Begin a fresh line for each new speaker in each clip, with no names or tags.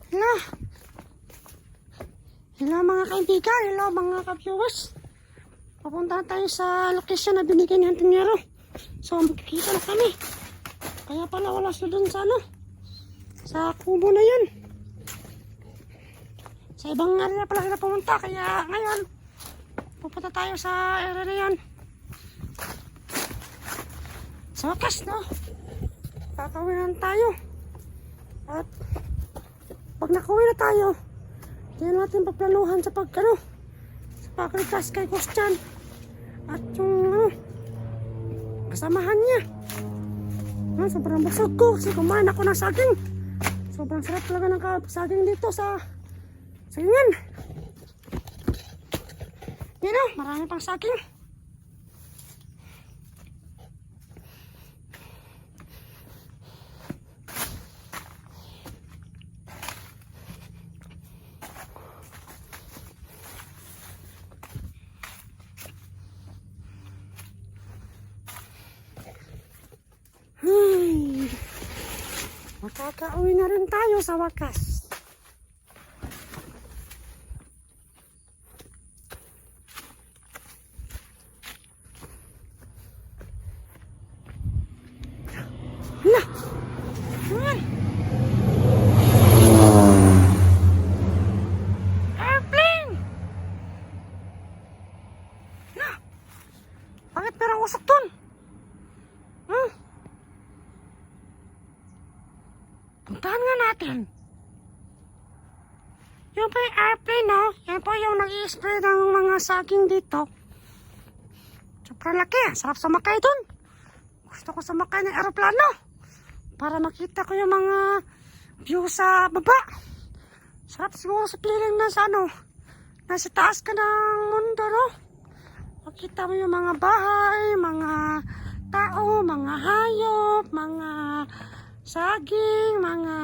Hello. Hello mga kaibigan. Hello mga ka-viewers. Papunta tayo sa location na binigay ni Antonero. So magkikita na kami. Kaya pala wala siya dun sa ano, sa kubo na yun. Sa ibang area pala sila pumunta. Kaya ngayon pupunta tayo sa area na yan. Sa wakas, no? Kakawinan tayo. At pag nakauwi na tayo, diyan natin pagplanuhan sa sa pagligtas kay Christian at yung kasamahan niya. Sobrang busog ko kasi kumain ako ng saging. Sobrang sarap talaga ng saging dito sa sagingan. Yan o, marami pang saging. Makakauwi na rin tayo sa wakas. Hala! Ayan! Airplane! Hala! Bakit parang usok dun? Puntahan nga natin. Yan po yung airplane, no? Yan po yung nag-i-spray ng mga saging dito. Sobrang laki. Sarap sumakay dun. Gusto ko sumakay ng aeroplano para makita ko yung mga view sa baba. Sarap siguro sa feeling na sa ano, nasa taas ka ng mundo, no? Makita mo yung mga bahay, mga tao, mga hayop, mga saging, mga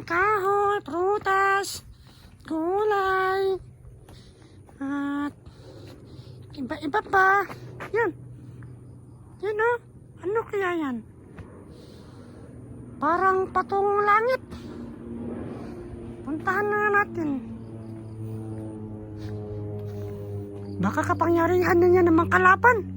kahoy, prutas, gulay, at iba-iba pa. Yan. Yan o. Ano kaya yan? Parang patungong langit. Puntahan na natin. Baka kapangyarihan na niya ng mga kalaban.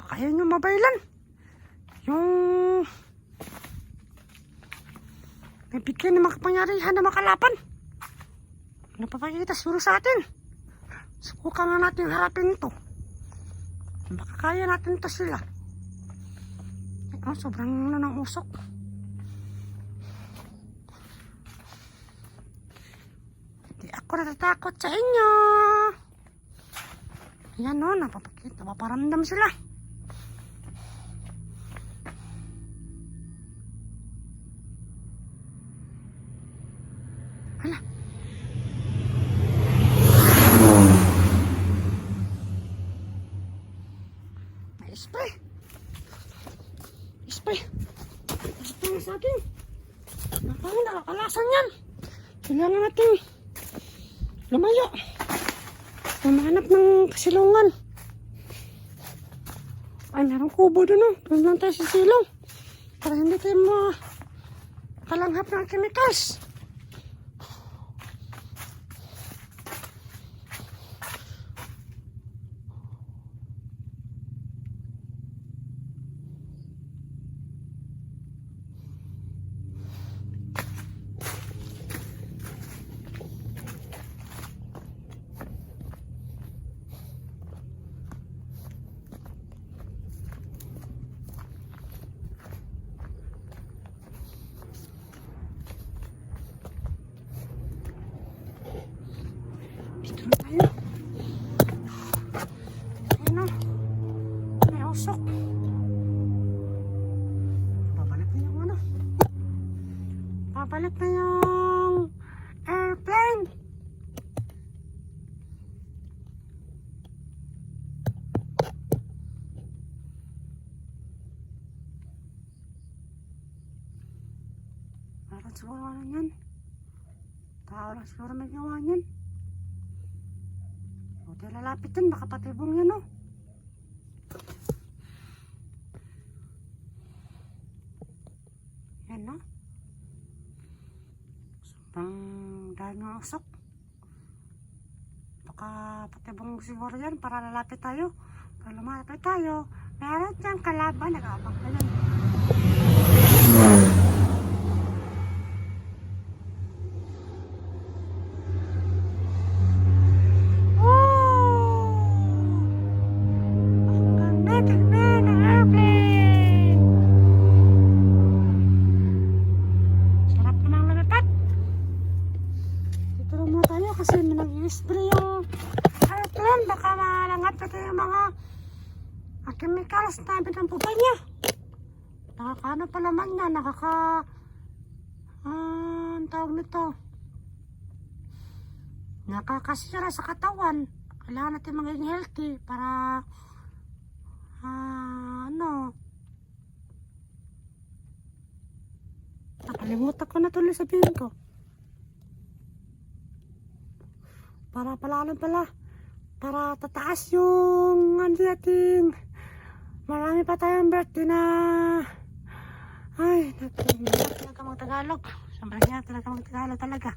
Kaya nyo mabaylan yung nabigyan ng makapangyarihan na makalapan. Napapakita siguro sa atin. Subukan nga natin harapin ito. Baka kaya natin ito sila. Sobrang ng usok. Hindi ako natatakot sa inyo. Yan o, napapakita. Maparamdam sila. Hala. May spray. Spray. Spray na sa akin. Nakakalasan yan. Kailangan natin lumayo. Humanap ng kasilungan. Ay, merong kubo doon, no? Doon lang tayo sa silong. Para hindi tayo makalanghap ng chemicals. Dito na tayo. Ayun o. May usok. Babalik na yung ano. Babalik na yung airplane. Parang siguro ano yan. Tao lang siguro may gawa yan. Huwag lalapit dun, baka patibong yan, oh. Ayan o. Sobrang dahil ng usok. Baka patibong siguro yan para lalapit tayo. Pag lumapit tayo, meron dyan kalaban. Nag-aabang ka yan. Kasi nag-spray yung airplane, baka malangat ito yung mga chemicals na pinampupay niya. Nakakaano pa naman niya, ang tawag nito, nakakasira sa katawan. Kailangan natin maging healthy para nakalimutan ko na tuloy sabihin ko. Para para tataas yung nating marami pa tayong birthday na ay, hirap talaga mag-Tagalog. Sobrang hirap talaga mag-Tagalog talaga.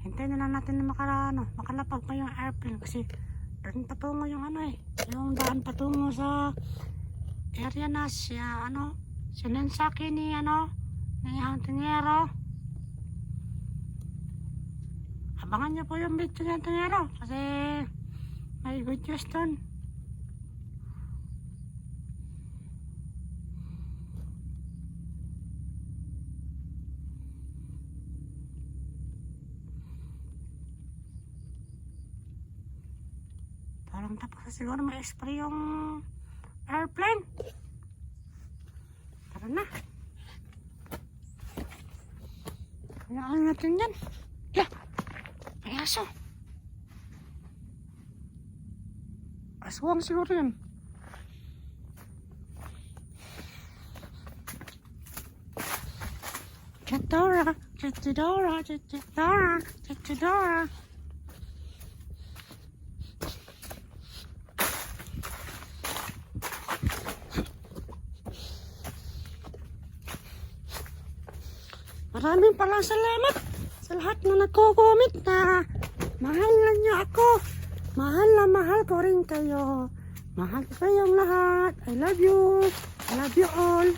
Hintayin na lang natin na makalapag pa yung airplane kasi doon patungo yung yung daan patungo sa area na siya sinensaki ni ang tingero. Abangan niyo po yung video ng tingero kasi may good news dun. Parang tapos siguro may spray yung airplane. Tara na. Hayaan natin yan. Yeah. May aso. Aswang siguro yan. Chitodora, Chitodora, Chitodora, Chitodora. Maraming palang salamat sa lahat na nagko-comment na mahal na niyo ako. Mahal na mahal ko rin kayo. Mahal ko kayong lahat. I love you. I love you all.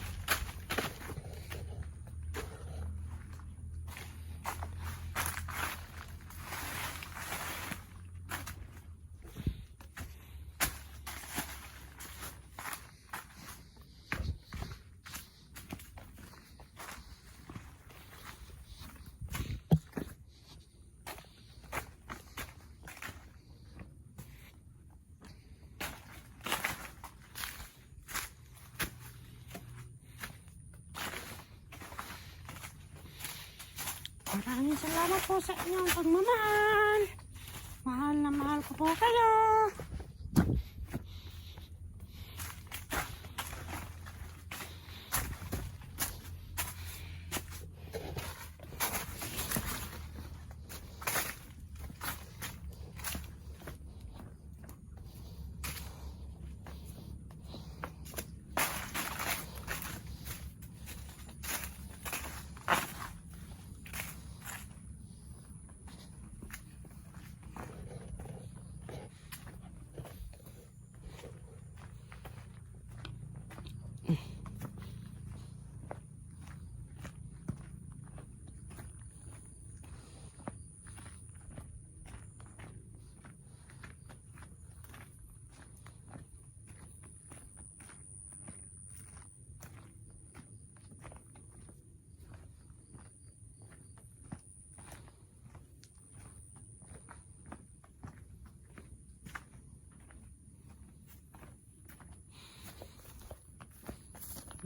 Maraming salamat po sa inyong pagmamahal. Mahal na mahal ko po kayo.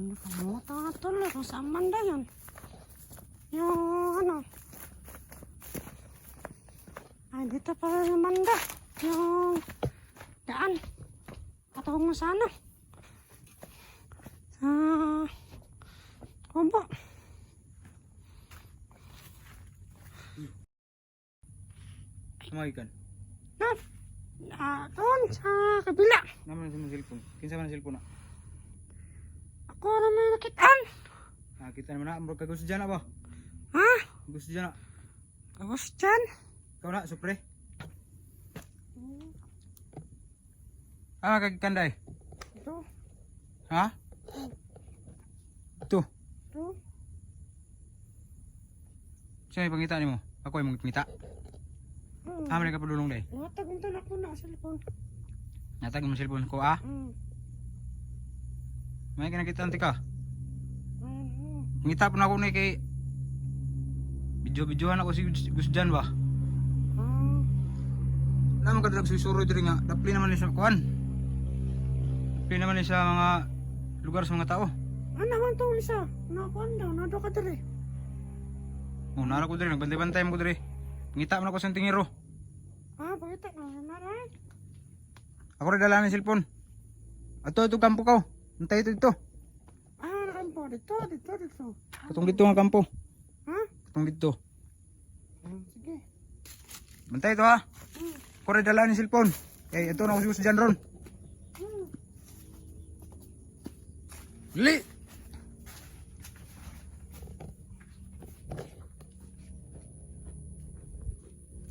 Nakalimutan na tuloy kung saan banda yun. Yung ay dito pala yung banda. Yung daan patawag mo sa sa kubo.
Kumagikan.
Doon sa kabila.
Naman sa mga cellphone. Kinsa man ang cellphone na?
Ako naman nakitaan.
Kita naman na. Murag ka gusto dyan na ba?
Ha?
Gusto dyan na.
Tapos dyan.
Ikaw na, supre. Kagkanday.
Ito.
Ha? Ito.
Ito.
Siya yung pangita ni mo. Ako yung mangita. Aman ka padulong day.
Natag unta na ko na cellphone.
Natag mo cellphone ko ah. May kinakita anti ka. Ngita po na ako na kay video-videohan ako si Gusjan ba? Naman ka dalag susuro diri nga. Dapli naman ni sa kuan. Dapli naman ni sa mga lugar sa mga tao.
Ano naman to Lisa? Nakuan daw, nado ka diri.
Oh, nara ko diri, nagbantay-bantay mo ko diri. Ngita mo na ko sa tingiro.
Pakita na naman.
Ako rin dala ng cellphone. Ato ito kampo ka. Antay ito dito.
Nakampo. Dito.
Katong dito nga kampo.
Ha?
Katong dito.
Sige.
Bantay ito ha. Ako rin dala ng cellphone. Eh, ito na ako si dyan ron. Dali!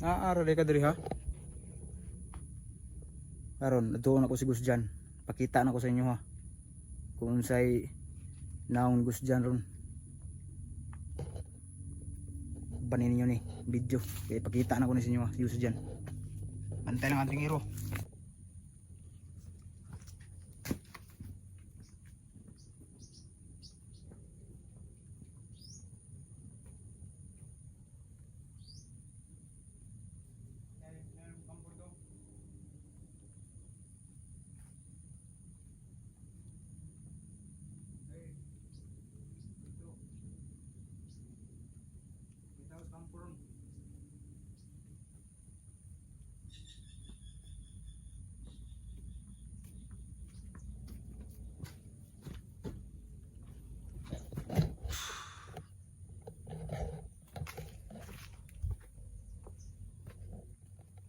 Aral ka diri ha. Karon, doon ako si Gus dyan. Pakita na ko sa inyo ha. Kung unsay naon Gus dyan ron. Banin ninyo ni video. Kaya pakita na ko na sa inyo ha. Gus dyan. Bantay lang ating hero.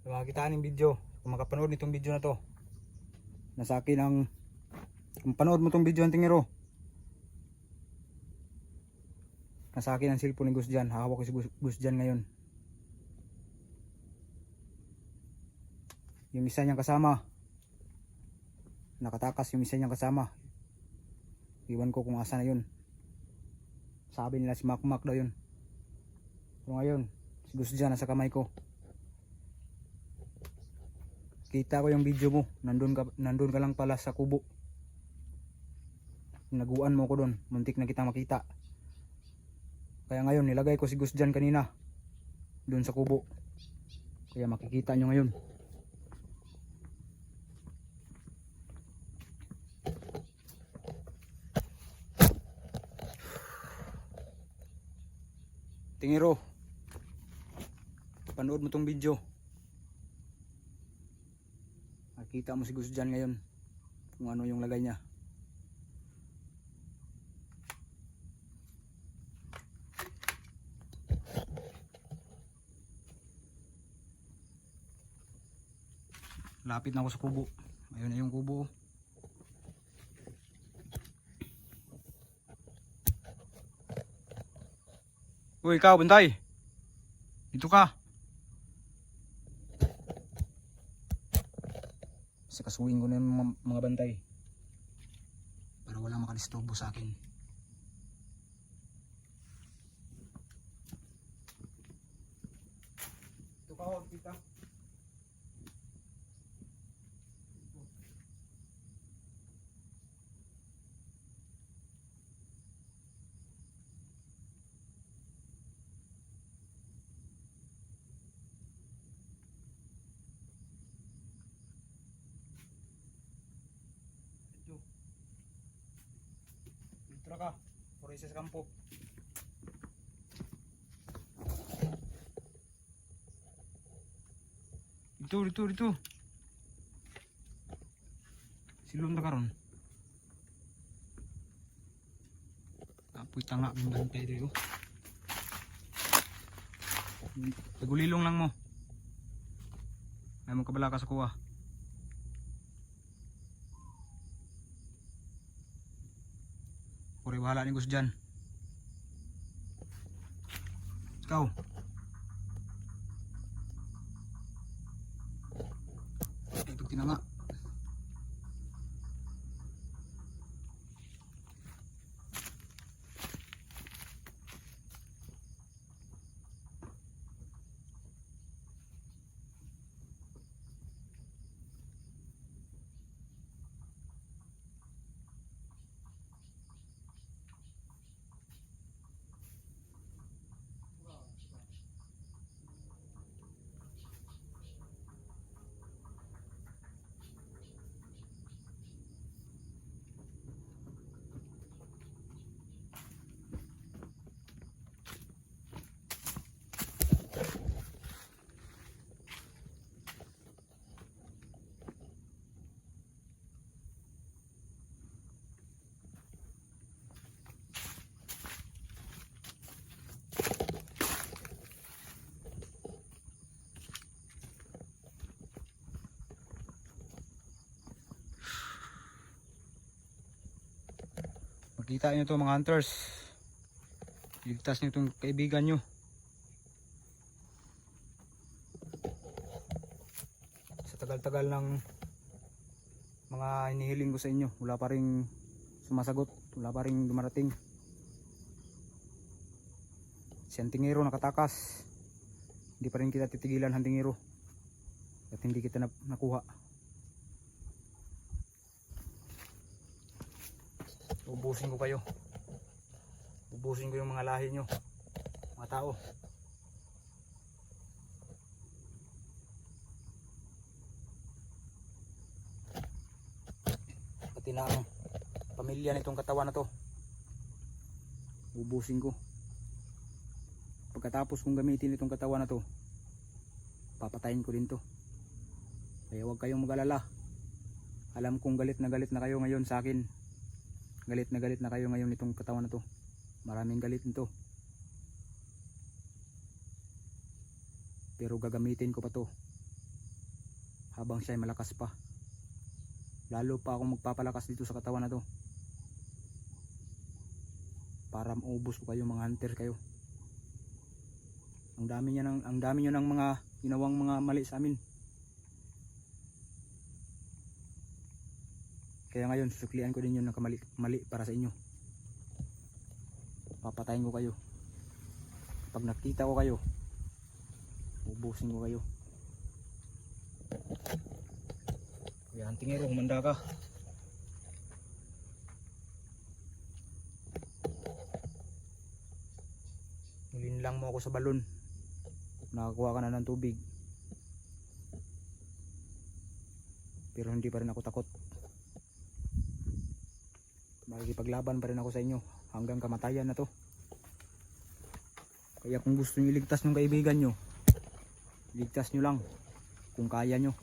Makakita ng video. Kung makapanood nitong video na to, nasa akin ang kung panood mo tong video ang tingiro, nasa akin ang cellphone ni Gus dyan. Hawak ko si Gus dyan ngayon. Yung isa niyang kasama, nakatakas yung isa niyang kasama. Iwan ko kung asa na yun. Sabi nila si Makmak daw yun. Pero ngayon si Gus dyan nasa kamay ko. Kita ko yung video mo, nandun ka lang pala sa kubo. Naguan mo ko doon, muntik na kita makita. Kaya ngayon nilagay ko si Gus dyan kanina, doon sa kubo. Kaya makikita nyo ngayon. Tingiro, panood mo tong video. Makita mo si Gus dyan ngayon kung ano yung lagay niya. Lapit na ako sa kubo. Ayun na yung kubo. Uy, ikaw, bantay. Dito ka. Kasuhin ko na yung mga bantay para walang makadisturbo sa akin. Ito ka, huwag kita. Dito ka, puro isa sa kampo. Dito. Silom na karon. Apoy tanga ng bantay dito. Tagulilong lang mo. Ay mo kabala ka sa kuha. Puri bahala ni Gus dyan. Ikaw. Ito tinanga. Makita nyo to mga hunters. Ligtas nyo itong kaibigan nyo. Sa tagal-tagal ng mga hinihiling ko sa inyo, wala pa rin sumasagot, wala pa rin dumarating. Si Antingero nakatakas. Hindi pa rin kita titigilan, Antingero, at hindi kita nakuha. Ubusin ko kayo. Ubusin ko yung mga lahi nyo, mga tao. Pati na ang pamilya nitong katawan na to. Ubusin ko. Pagkatapos kong gamitin itong katawan na to, papatayin ko din to. Kaya huwag kayong mag-alala. Alam kong galit na kayo ngayon sa akin. Galit na kayo ngayon nitong katawan na to. Maraming galit nito. Pero gagamitin ko pa to habang siya ay malakas pa. Lalo pa akong magpapalakas dito sa katawan na to para maubos ko kayo, mga hunter kayo. Ang dami nyo ng mga ginawang mga mali sa amin. Kaya ngayon susuklian ko din yun ng mali para sa inyo. Papatayin ko kayo. Pag nakita ko kayo, ubusin ko kayo. Kaya Antingero, humanda ka. Nilinlang mo ako sa balon. Nakakuha ka na ng tubig. Pero hindi pa rin ako takot. Makikipaglaban pa rin ako sa inyo hanggang kamatayan na to. Kaya kung gusto nyo iligtas ng kaibigan nyo, iligtas nyo lang kung kaya nyo.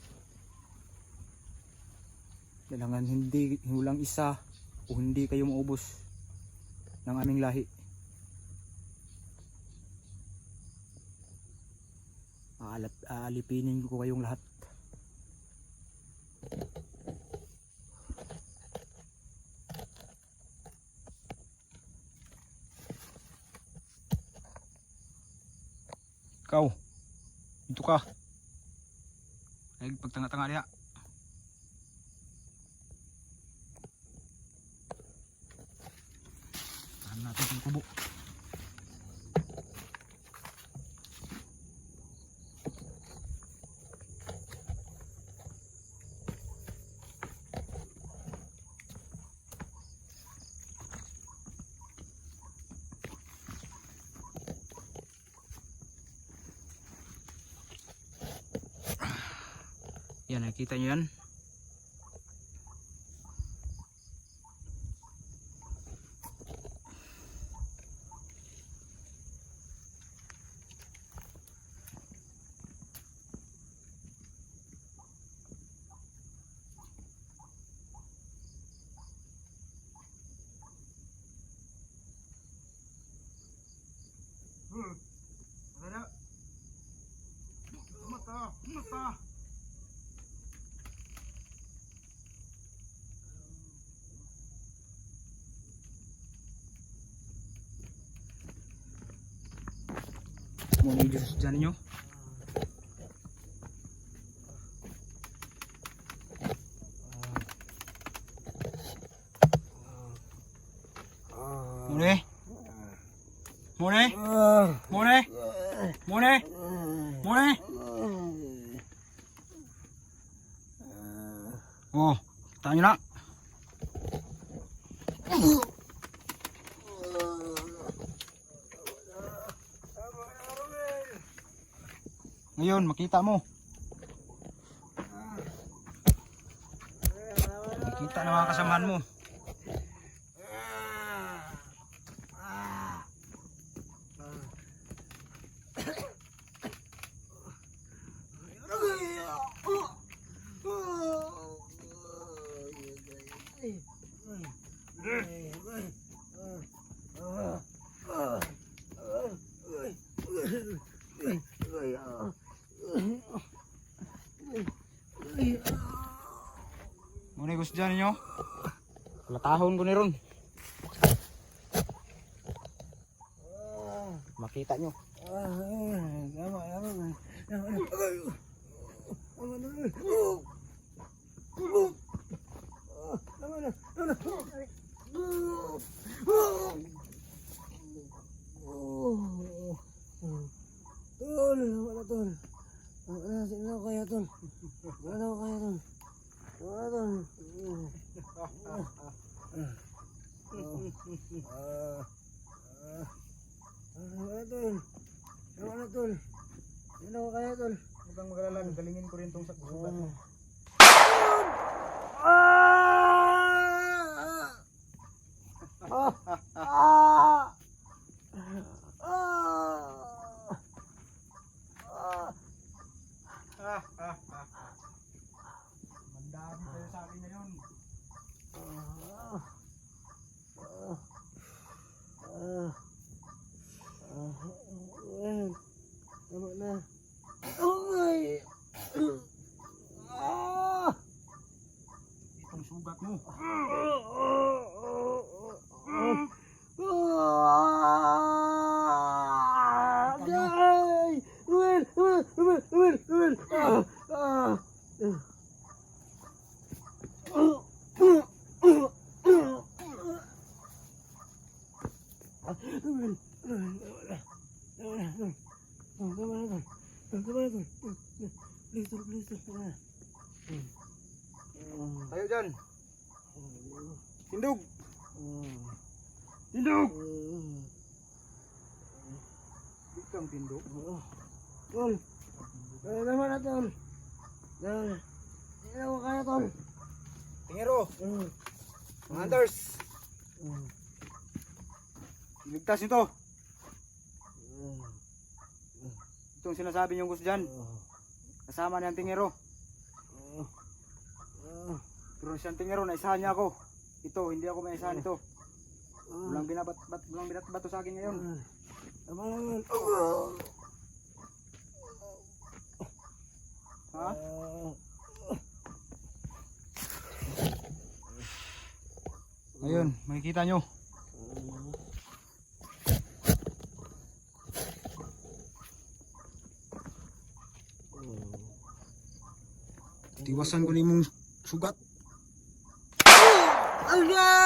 Kailangan hindi lang isa o hindi kayo maubos ng aming lahi. Aalipinin ko kayong lahat. Ikaw, dito ka. Ay, pagtanga-tanga niya. Tahan natin yung kubo. Yan, nakikita nyo yan. Mata. Muna yung Diyos dyan ninyo. Muna. Muna. Muna. Muna. Muna. Oh, tayo na. Ngayon, makita mo. Makita na mga kasamahan mo. Muna gusto dyan ninyo. Latahon ko ni ron. Makita nyo.
Tol, wala tol. Sino kaya tol? Wala kaya tol. Wala tol. Wala tol. Wala tol. Sino kaya tol?
Huwag kang mag-alala, galingin ko rin itong sugat mo. Mandami kayo sa akin ngayon.
Tama na. Ay!
Itong sugat mo. Tayo dyan. Tindog. Tindog. Di kang tindog.
Tol, naman na tol. Hindi ako kaya tol.
Tingero. Mga hunters. Iligtas nito. Itong sinasabi niyong gusto dyan. Kasama niya ang tingero. Pero siyang tingero, naisahan niya ako. Ito, hindi ako maisahan ito. Walang binatbato sa akin ngayon.
Tama naman.
Ha? Ngayon, makikita nyo. Tiwasan ko ni mong sugat.
Agay!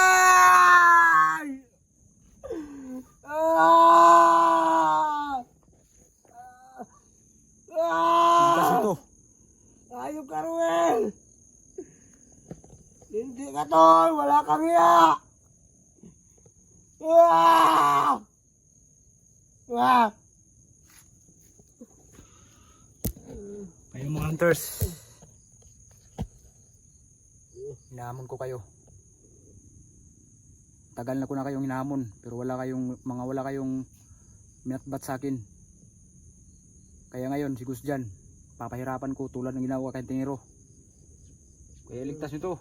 Iligtas ito.
Ayop ka, Ruel! Hindi ka tol! Wala kang iya!
Kayo mga hunters. Hinahamon ko kayo. Tagal na ko na kayong hinahamon, pero wala kayong minatbat sa akin. Kaya ngayon, si Gus dyan, papahirapan ko tulad ng ginawa kay Tingero. Kaya ligtas nyo to.